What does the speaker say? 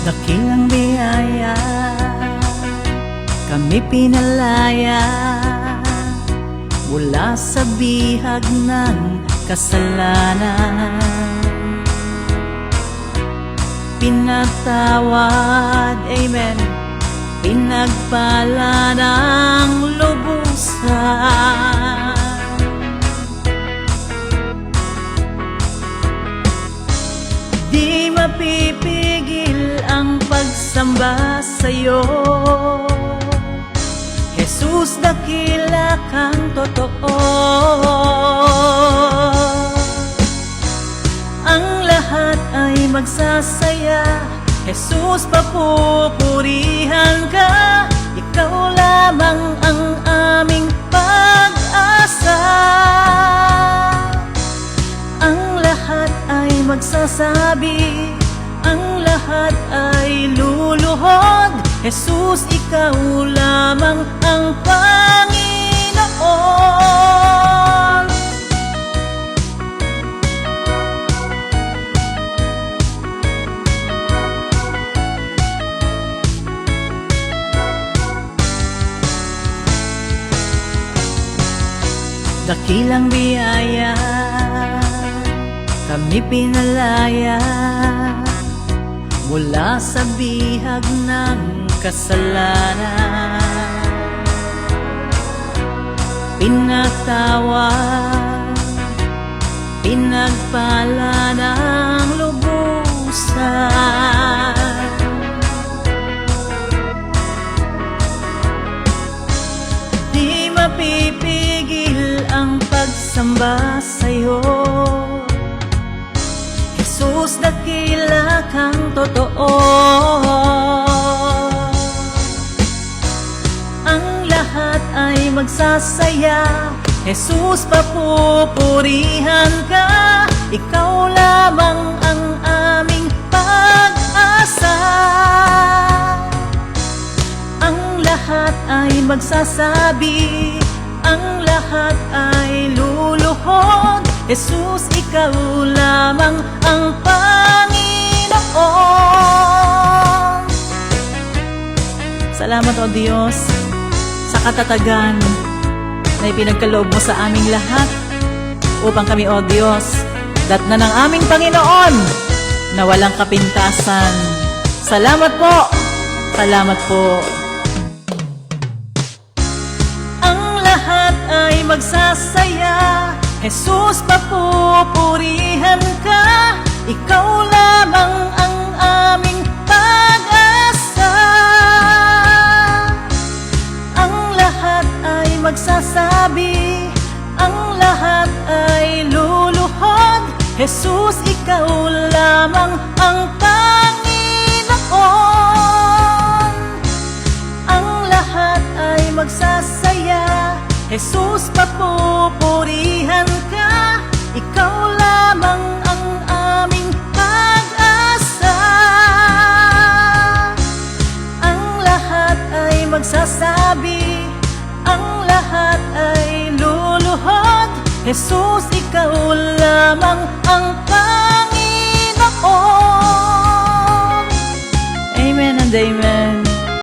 Dakilang biyaya kami pinalaya mula sa bihag ng kasalanan. Pinatawad, amen, pinagpala ng lubusan. Di mapipigil ang pagsamba sa'yo, Jesus, dakila kang totoo. Ang lahat ay magsasaya, Jesus, papupurihan ka. Ikaw lamang ang aming pag-asa. Ang lahat ay magsasabi, ang lahat ay luluhod, Jesus, ikaw lamang ang Panginoon. Dakilang biyaya kami pinalaya mula sa bihag ng kasalanan. Pinatawad, pinagpala ng lubusan. Di mapipigil ang pagsamba sa'yo, Jesus, dakila kang totoo. Ang lahat ay magsasaya, Jesus, papupurihan ka. Ikaw lamang ang aming pag-asa. Ang lahat ay magsasabi, ang lahat ay luluhod, Jesus, ikaw lamang ang Panginoon. Salamat, O Diyos, sa katatagan na ipinagkaloob mo sa aming lahat upang kami, O Diyos, datnan ng aming Panginoon na walang kapintasan. Salamat po! Salamat po! Ang lahat ay magsasaya, Jesus, papupurihan ka. Ikaw lamang ang aming pag-asa. Ang lahat ay magsasabi, ang lahat ay luluhod, Jesus, ikaw lamang ang Panginoon. Ang lahat ay magsasaya, Jesus, papupurihan ka. Ikaw lamang ang aming pag-asa. Ang lahat ay magsasabi, ang lahat ay luluhod, Jesus, ikaw lamang ang